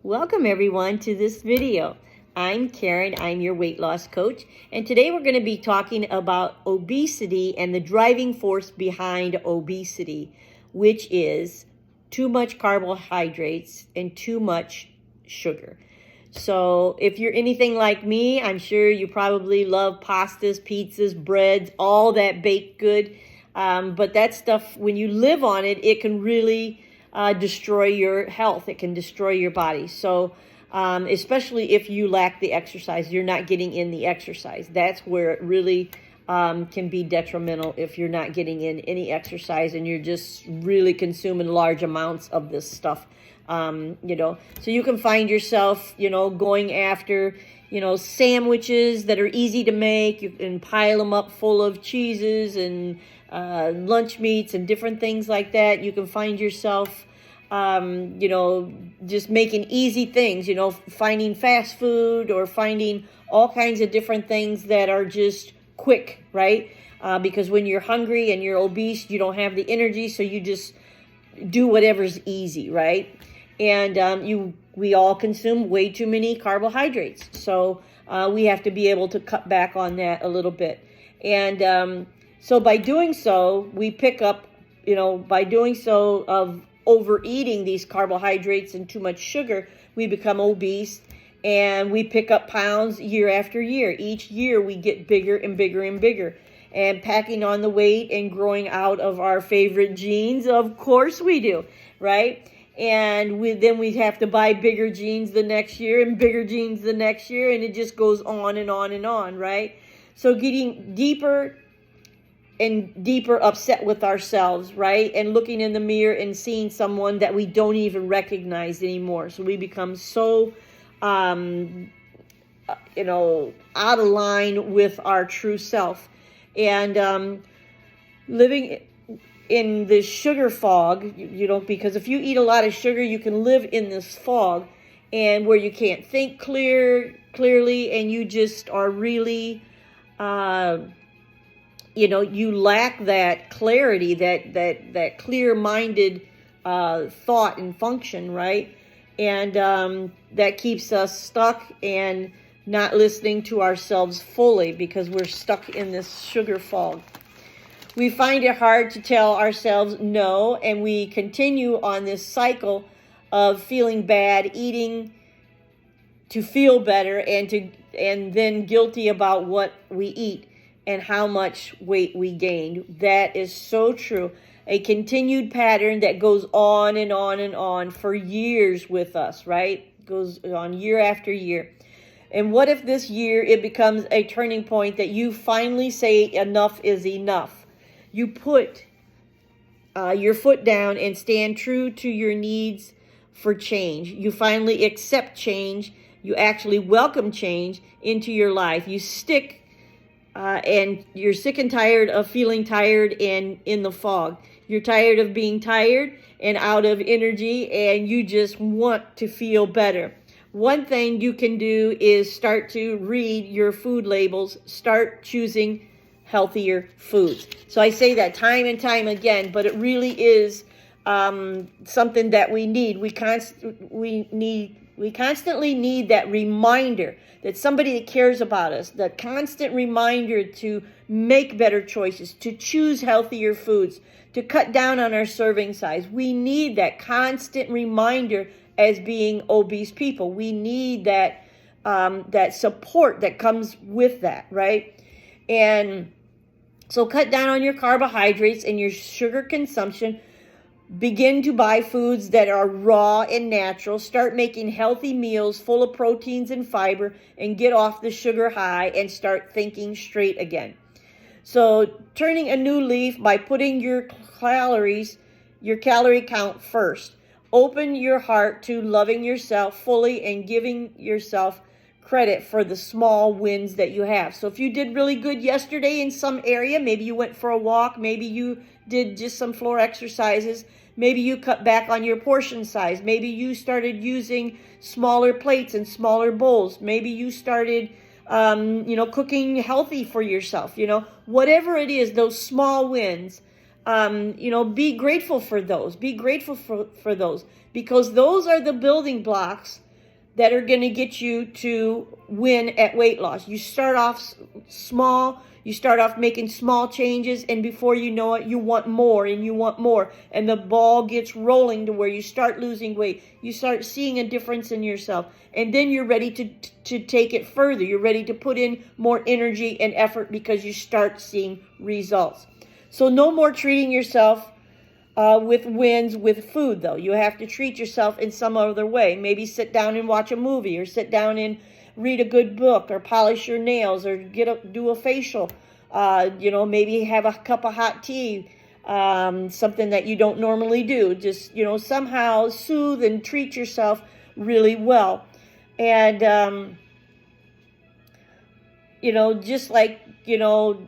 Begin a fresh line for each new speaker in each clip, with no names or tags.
Welcome everyone to this video. I'm Karen, I'm your weight loss coach, and today we're going to be talking about obesity and the driving force behind obesity, which is too much carbohydrates and too much sugar. So if you're anything like me, I'm sure you probably love pastas, pizzas, breads, all that baked good. But that stuff, when you live on it, it can really destroy your health. It can destroy your body. So especially if you lack the exercise, you're not getting in the exercise. That's where it really can be detrimental if you're not getting in any exercise and you're just really consuming large amounts of this stuff. So you can find yourself, going after, sandwiches that are easy to make. You can pile them up full of cheeses and lunch meats and different things like that. You can find yourself, just making easy things, finding fast food or finding all kinds of different things that are just quick, right? Because when you're hungry and you're obese, you don't have the energy, so you just do whatever's easy, right? And we all consume way too many carbohydrates. So we have to be able to cut back on that a little bit. And so by doing so, we pick up, by doing so of overeating these carbohydrates and too much sugar, we become obese and we pick up pounds year after year. Each year we get bigger and bigger and bigger. And packing on the weight and growing out of our favorite jeans, of course we do, right? And then we have to buy bigger jeans the next year and bigger jeans the next year, and it just goes on and on and on, right? So getting deeper and deeper upset with ourselves, right? And looking in the mirror and seeing someone that we don't even recognize anymore. So we become so, out of line with our true self. And living in this sugar fog, because if you eat a lot of sugar, you can live in this fog and where you can't think clearly, and you just are really, you lack that clarity, that clear-minded thought and function, right? And that keeps us stuck and not listening to ourselves fully because we're stuck in this sugar fog. We find it hard to tell ourselves no, and we continue on this cycle of feeling bad, eating to feel better, and then guilty about what we eat and how much weight we gained. That is so true. A continued pattern that goes on and on and on for years with us, right? Goes on year after year. And what if this year it becomes a turning point that you finally say enough is enough? You put your foot down and stand true to your needs for change. You finally accept change. You actually welcome change into your life. You stick and you're sick and tired of feeling tired and in the fog. You're tired of being tired and out of energy, and you just want to feel better. One thing you can do is start to read your food labels. Start choosing healthier foods. So I say that time and time again, but it really is something that we need. We constantly need that reminder that somebody that cares about us, that constant reminder to make better choices, to choose healthier foods, to cut down on our serving size. We need that constant reminder as being obese people. We need that that support that comes with that, right? And so cut down on your carbohydrates and your sugar consumption. Begin to buy foods that are raw and natural. Start making healthy meals full of proteins and fiber, and get off the sugar high and start thinking straight again. So turning a new leaf by putting your calorie count first. Open your heart to loving yourself fully and giving yourself credit for the small wins that you have. So if you did really good yesterday in some area, maybe you went for a walk, maybe you did just some floor exercises, maybe you cut back on your portion size, maybe you started using smaller plates and smaller bowls, maybe you started cooking healthy for yourself, whatever it is, those small wins, be grateful for those. Be grateful for those, because those are the building blocks that are going to get you to win at weight loss. You start off small, you start off making small changes, and before you know it, you want more and you want more. And the ball gets rolling to where you start losing weight. You start seeing a difference in yourself. And then you're ready to take it further. You're ready to put in more energy and effort because you start seeing results. So no more treating yourself with wins with food, though. You have to treat yourself in some other way. Maybe sit down and watch a movie, or sit down and read a good book, or polish your nails, or do a facial. Maybe have a cup of hot tea, something that you don't normally do. Just, somehow soothe and treat yourself really well. And, just like, you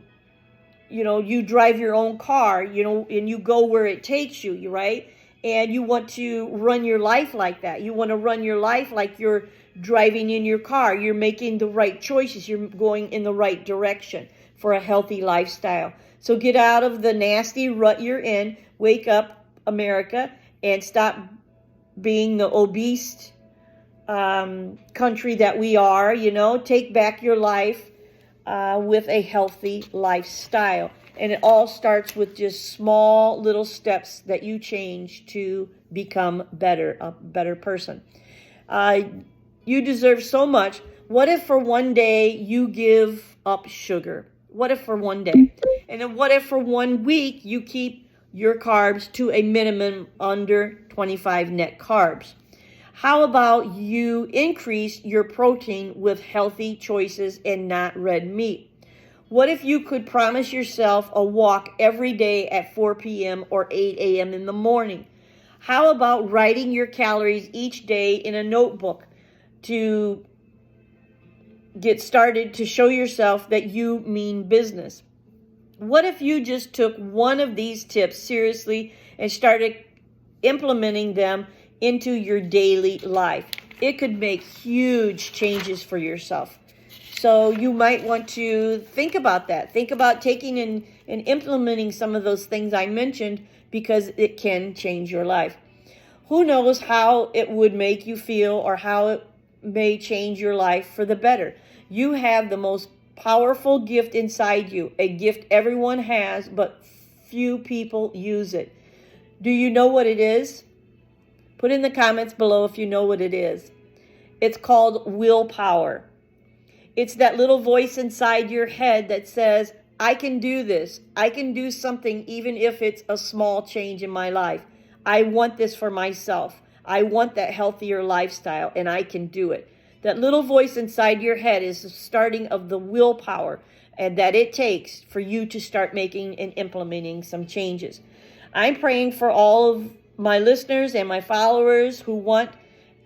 drive your own car, and you go where it takes you, right? And you want to run your life like that. You want to run your life like you're driving in your car. You're making the right choices. You're going in the right direction for a healthy lifestyle. So get out of the nasty rut you're in. Wake up, America, and stop being the obese country that we are. Take back your life with a healthy lifestyle. And it all starts with just small little steps that you change to become a better person. You deserve so much. What if for one day you give up sugar? What if for one day? And then what if for 1 week you keep your carbs to a minimum under 25 net carbs? How about you increase your protein with healthy choices and not red meat? What if you could promise yourself a walk every day at 4 p.m. or 8 a.m. in the morning? How about writing your calories each day in a notebook to get started, to show yourself that you mean business? What if you just took one of these tips seriously and started implementing them into your daily life? It could make huge changes for yourself. So you might want to think about that. Think about taking and implementing some of those things I mentioned, because it can change your life. Who knows how it would make you feel, or how it may change your life for the better. You have the most powerful gift inside you, a gift everyone has, but few people use it. Do you know what it is? Put in the comments below if you know what it is. It's called willpower. It's that little voice inside your head that says, I can do this. I can do something, even if it's a small change in my life. I want this for myself. I want that healthier lifestyle, and I can do it. That little voice inside your head is the starting of the willpower, and that it takes for you to start making and implementing some changes. I'm praying for all of my listeners and my followers who want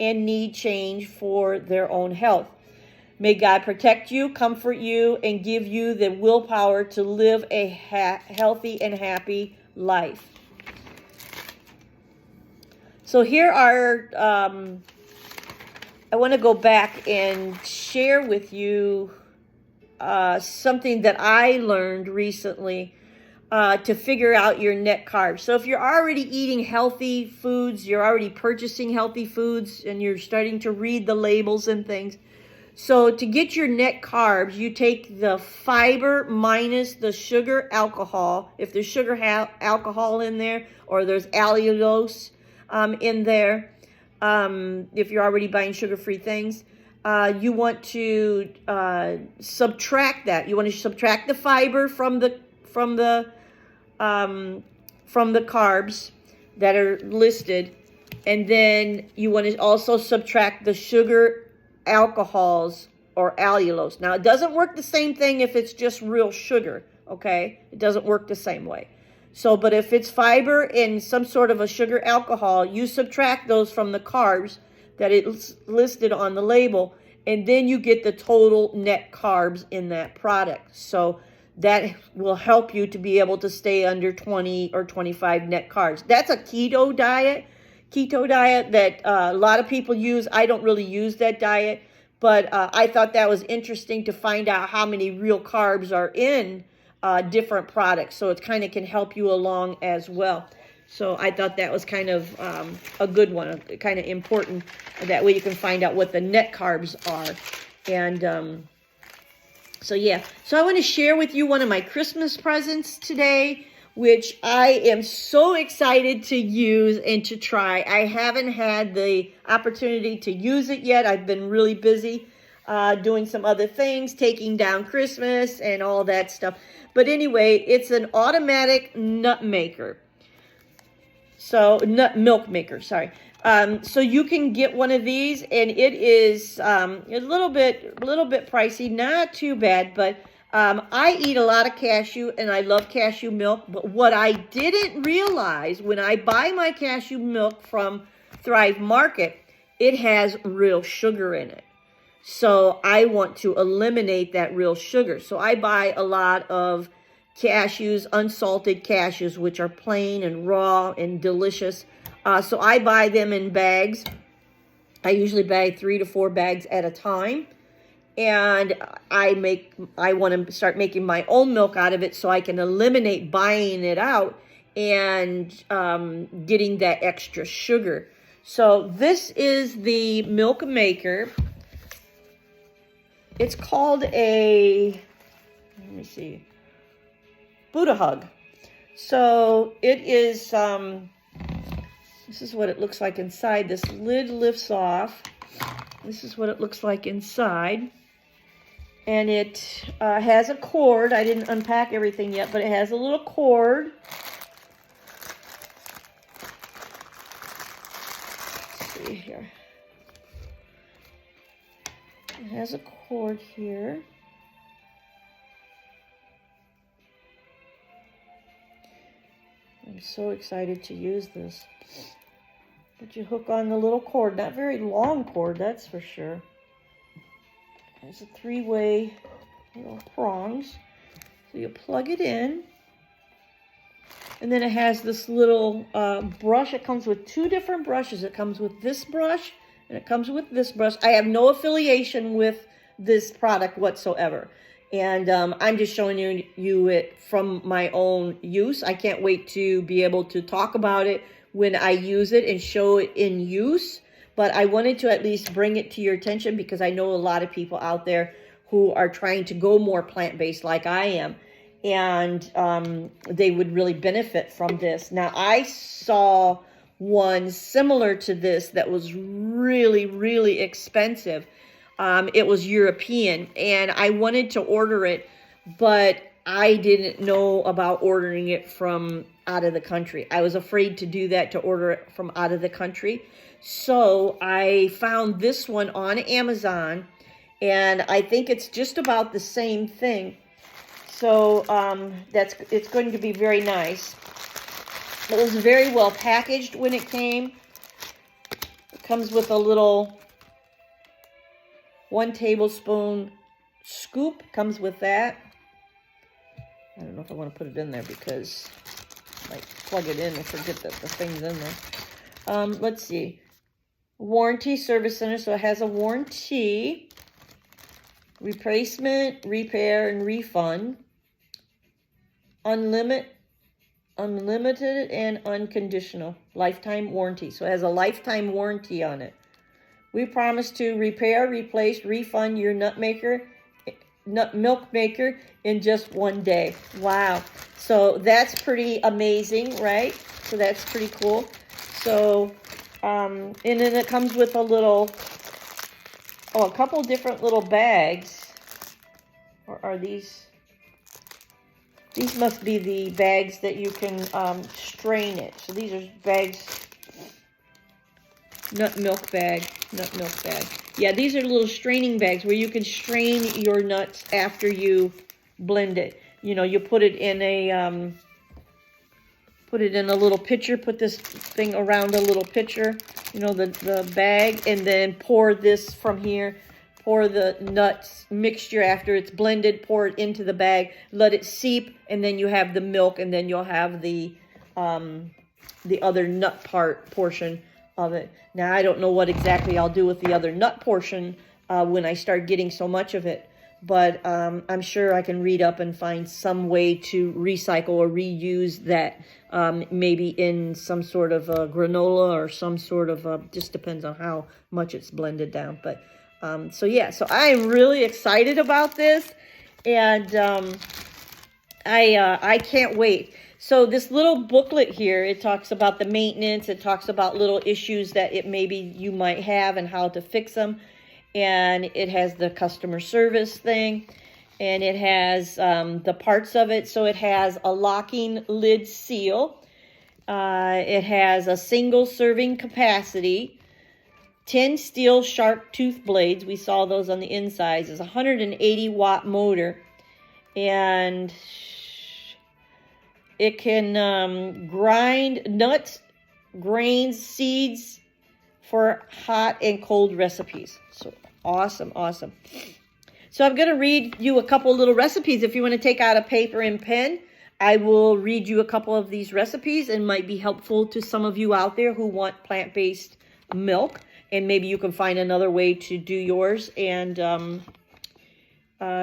and need change for their own health. May God protect you, comfort you, and give you the willpower to live a healthy and happy life. So here are, I want to go back and share with you something that I learned recently to figure out your net carbs. So if you're already eating healthy foods, you're already purchasing healthy foods, and you're starting to read the labels and things. So to get your net carbs, you take the fiber minus the sugar alcohol. If there's sugar alcohol in there, or there's allulose in there, if you're already buying sugar-free things, you want to subtract that. You want to subtract the fiber from the carbs that are listed, and then you want to also subtract the sugar alcohols or allulose. Now, it doesn't work the same thing if it's just real sugar, okay? It doesn't work the same way. So, but if it's fiber and some sort of a sugar alcohol, you subtract those from the carbs that it's listed on the label, and then you get the total net carbs in that product. So that will help you to be able to stay under 20 or 25 net carbs. That's a keto diet that a lot of people use. I don't really use that diet, but I thought that was interesting to find out how many real carbs are in different products. So it kind of can help you along as well. So I thought that was kind of a good one, kind of important. That way you can find out what the net carbs are. And so yeah, so I want to share with you one of my Christmas presents today, which I am so excited to use and to try. I haven't had the opportunity to use it yet. I've been really busy doing some other things, taking down Christmas and all that stuff. But anyway, it's an automatic nut maker. So milk maker, sorry. So you can get one of these, and it is a little bit pricey, not too bad. But I eat a lot of cashew, and I love cashew milk. But what I didn't realize when I buy my cashew milk from Thrive Market, it has real sugar in it. So I want to eliminate that real sugar. So I buy a lot of cashews, unsalted cashews, which are plain and raw and delicious. So I buy them in bags. I usually buy 3 to 4 bags at a time. And I want to start making my own milk out of it so I can eliminate buying it out and getting that extra sugar. So this is the milk maker. It's called a, let me see, Buddha Hug. So it is, this is what it looks like inside. This lid lifts off. This is what it looks like inside. And it has a cord. I didn't unpack everything yet, but it has a little cord. Let's see here. It has a cord here. I'm so excited to use this. But you hook on the little cord. Not very long cord, that's for sure. There's a 3-way little prongs. So you plug it in. And then it has this little brush. It comes with 2 different brushes. It comes with this brush and it comes with this brush. I have no affiliation with this product whatsoever. And I'm just showing you it from my own use. I can't wait to be able to talk about it when I use it and show it in use. But I wanted to at least bring it to your attention because I know a lot of people out there who are trying to go more plant-based like I am. And they would really benefit from this. Now, I saw one similar to this that was really, really expensive. It was European, and I wanted to order it, but I didn't know about ordering it from out of the country. I was afraid to do that, to order it from out of the country. So I found this one on Amazon, and I think it's just about the same thing. So it's going to be very nice. It was very well packaged when it came. It comes with a little 1 tablespoon scoop. Comes with that. I don't know if I want to put it in there because I might plug it in and forget that the thing's in there. Let's see. Warranty Service Center. So it has a warranty, replacement, repair, and refund. Unlimited and unconditional lifetime warranty. So it has a lifetime warranty on it. We promise to repair, replace, refund your milk maker in just 1 day. Wow. So that's pretty amazing, right? So that's pretty cool. So, and then it comes with a couple different little bags. Or are these? These must be the bags that you can strain it. So these are bags, nut milk bag. Yeah, these are little straining bags where you can strain your nuts after you blend it. You know, you put it in a little pitcher. Put this thing around a little pitcher. You know, the bag, and then pour this from here. Pour the nuts mixture after it's blended, pour it into the bag, let it seep, and then you have the milk, and then you'll have the other nut portion of it. Now, I don't know what exactly I'll do with the other nut portion when I start getting so much of it, but I'm sure I can read up and find some way to recycle or reuse that, maybe in some sort of a granola or some sort of just depends on how much it's blended down. But so yeah, so I'm really excited about this, and I can't wait. So this little booklet here, it talks about the maintenance. It talks about little issues that maybe you might have and how to fix them. And it has the customer service thing. And it has the parts of it. So it has a locking lid seal. It has a single serving capacity. 10 steel sharp tooth blades. We saw those on the insides. It's a 180 watt motor. And it can grind nuts, grains, seeds for hot and cold recipes. So awesome, awesome. So I'm going to read you a couple little recipes. If you want to take out a paper and pen, I will read you a couple of these recipes, and might be helpful to some of you out there who want plant-based milk. And maybe you can find another way to do yours, and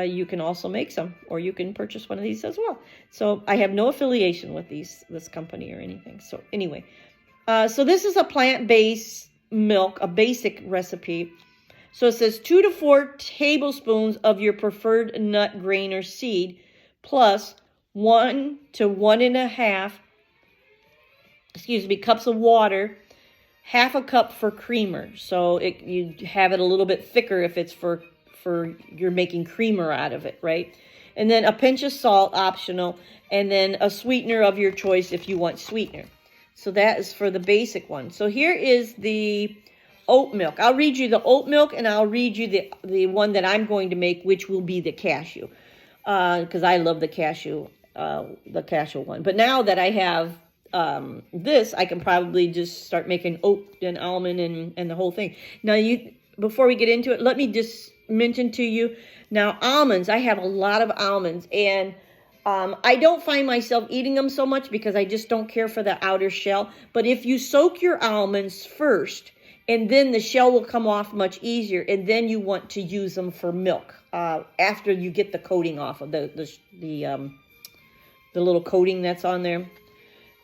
you can also make some, or you can purchase one of these as well. So I have no affiliation with this company or anything. So anyway, so this is a plant-based milk, a basic recipe. So it says 2 to 4 tablespoons of your preferred nut, grain, or seed, plus 1 to 1.5, cups of water, half a cup for creamer. So you have it a little bit thicker if it's for you're making creamer out of it, right? And then a pinch of salt, optional, and then a sweetener of your choice if you want sweetener. So that is for the basic one. So here is the oat milk. I'll read you the oat milk, and I'll read you the one that I'm going to make, which will be the cashew, because I love the cashew one. But now that I have this, I can probably just start making oat and almond and the whole thing. Now, before we get into it, let me just mention to you, now almonds, I have a lot of almonds, and I don't find myself eating them so much because I just don't care for the outer shell. But if you soak your almonds first, and then the shell will come off much easier, and then you want to use them for milk after you get the coating off of the little coating that's on there,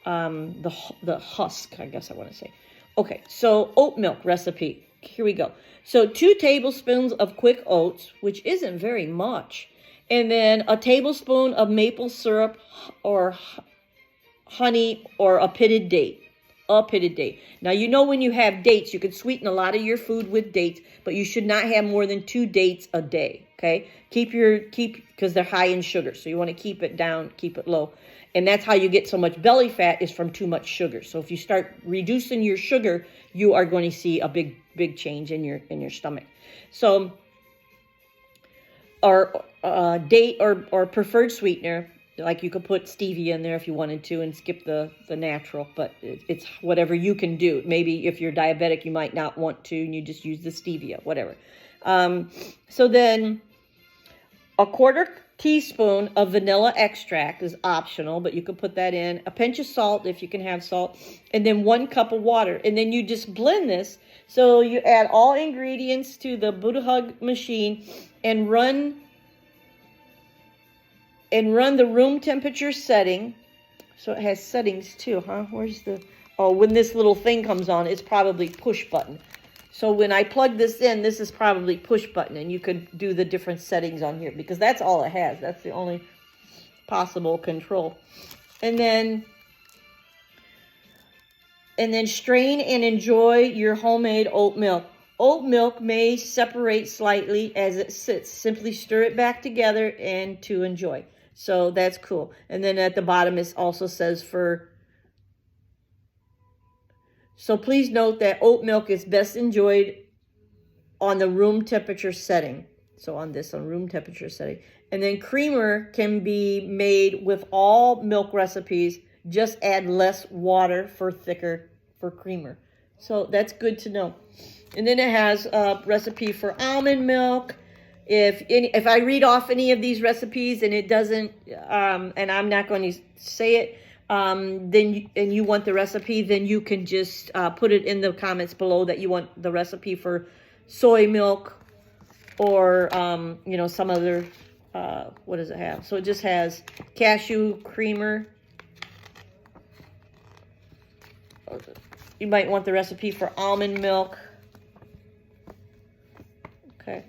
the husk, I guess I want to say. Okay, so oat milk recipe. Here we go. So 2 tablespoons of quick oats, which isn't very much, and then a tablespoon of maple syrup or honey or a pitted date. A pitted date. Now, you know when you have dates, you can sweeten a lot of your food with dates, but you should not have more than 2 dates a day, okay? Because they're high in sugar, so you want to keep it down, keep it low. And that's how you get so much belly fat, is from too much sugar. So if you start reducing your sugar, you are going to see a big change in your stomach. So, or date or preferred sweetener, like you could put stevia in there if you wanted to and skip the natural, but it's whatever you can do. Maybe if you're diabetic, you might not want to, and you just use the stevia, whatever. So then a 1/4 teaspoon of vanilla extract is optional, but you can put that in. A pinch of salt if you can have salt, and then 1 cup of water. And then you just blend this. So you add all ingredients to the Buddha Hug machine and run the room temperature setting. So it has settings too, huh? When this little thing comes on, it's probably push button. So when I plug this in, this is probably push button, and you could do the different settings on here, because that's all it has. That's the only possible control. And then strain and enjoy your homemade oat milk. Oat milk may separate slightly as it sits. Simply stir it back together and to enjoy. So that's cool. And then at the bottom it also says so please note that oat milk is best enjoyed on the room temperature setting. So on room temperature setting. And then creamer can be made with all milk recipes. Just add less water for creamer. So that's good to know. And then it has a recipe for almond milk. If I read off any of these recipes and it doesn't, and I'm not going to say it, and you want the recipe, then you can just put it in the comments below that you want the recipe for soy milk or, you know, some other, what does it have? So it just has cashew creamer. You might want the recipe for almond milk. Okay.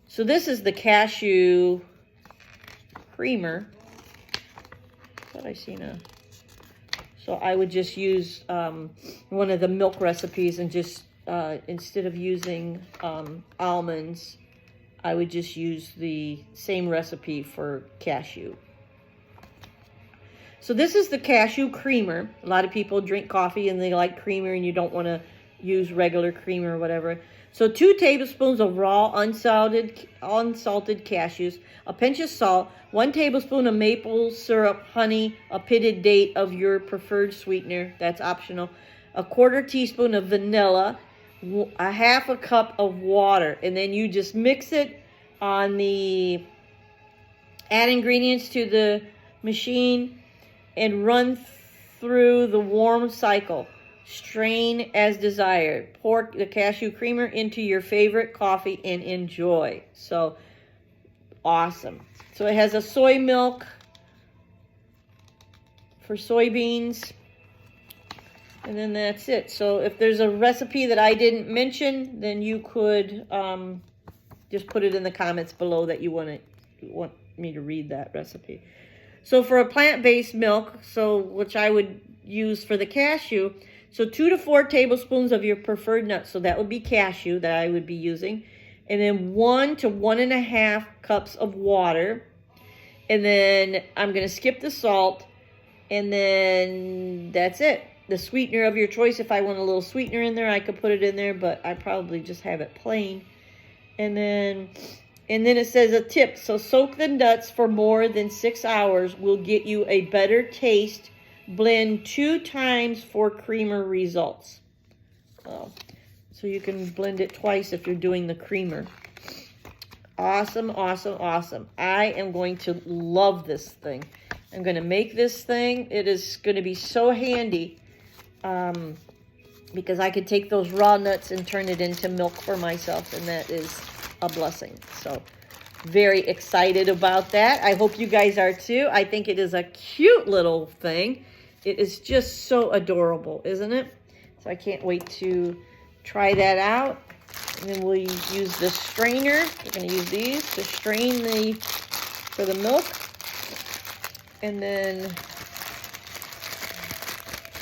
So this is the cashew creamer. I thought I seen a... So I would just use one of the milk recipes and just, instead of using almonds, I would just use the same recipe for cashew. So this is the cashew creamer. A lot of people drink coffee and they like creamer and you don't want to use regular creamer or whatever. So 2 tablespoons of raw unsalted cashews, a pinch of salt, 1 tablespoon of maple syrup, honey, a pitted date of your preferred sweetener, that's optional, a 1/4 teaspoon of vanilla, a 1/2 cup of water, and then you just mix it on the, add ingredients to the machine and run through the warm cycle. Strain as desired. Pour the cashew creamer into your favorite coffee and enjoy. So, awesome. So it has a soy milk for soybeans. And then that's it. So if there's a recipe that I didn't mention, then you could just put it in the comments below that you want me to read that recipe. So for a plant-based milk, so which I would use for the cashew, so 2 to 4 tablespoons of your preferred nut. So that would be cashew that I would be using. And then 1 to 1.5 cups of water. And then I'm going to skip the salt. And then that's it. The sweetener of your choice. If I want a little sweetener in there, I could put it in there. But I probably just have it plain. And then it says a tip. So soak the nuts for more than 6 hours will get you a better taste. Blend 2 times for creamer results. So you can blend it twice if you're doing the creamer. Awesome, awesome, awesome. I am going to love this thing. I'm going to make this thing. It is going to be so handy because I could take those raw nuts and turn it into milk for myself, and that is a blessing. So very excited about that. I hope you guys are too. I think it is a cute little thing. It is just so adorable, isn't it? So I can't wait to try that out. And then we'll use the strainer. We're going to use these to strain for the milk. And then,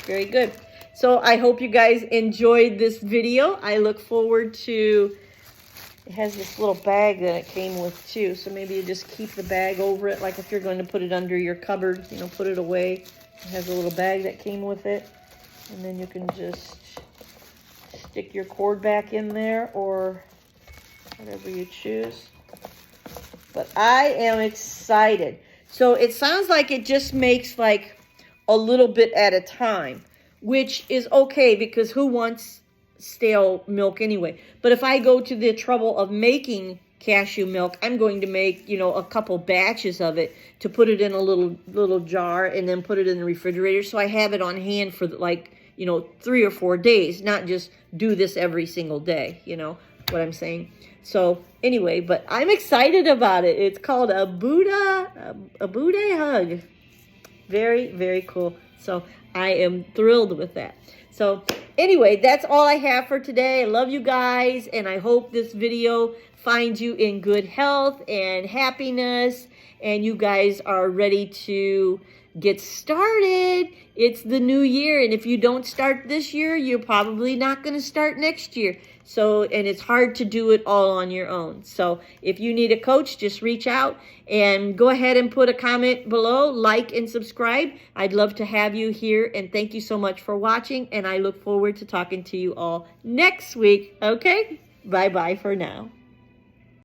very good. So I hope you guys enjoyed this video. I look forward to, it has this little bag that it came with too. So maybe you just keep the bag over it. Like if you're going to put it under your cupboard, you know, put it away. It has a little bag that came with it. And then you can just stick your cord back in there or whatever you choose. But I am excited. So it sounds like it just makes like a little bit at a time, which is okay because who wants stale milk anyway? But if I go to the trouble of making cashew milk, I'm going to make, you know, a couple batches of it to put it in a little jar and then put it in the refrigerator so I have it on hand for like, you know, 3 or 4 days, not just do this every single day, you know what I'm saying? So anyway, but I'm excited about it. It's called a Buddha hug. Very, very cool. So I am thrilled with that. So anyway, that's all I have for today. I love you guys, and I hope this video finds you in good health and happiness, and you guys are ready to get started. It's the new year, and if you don't start this year, you're probably not going to start next year. So, and it's hard to do it all on your own. So if you need a coach, just reach out and go ahead and put a comment below, like and subscribe. I'd love to have you here, and thank you so much for watching, and I look forward to talking to you all next week. Okay? Bye-bye for now.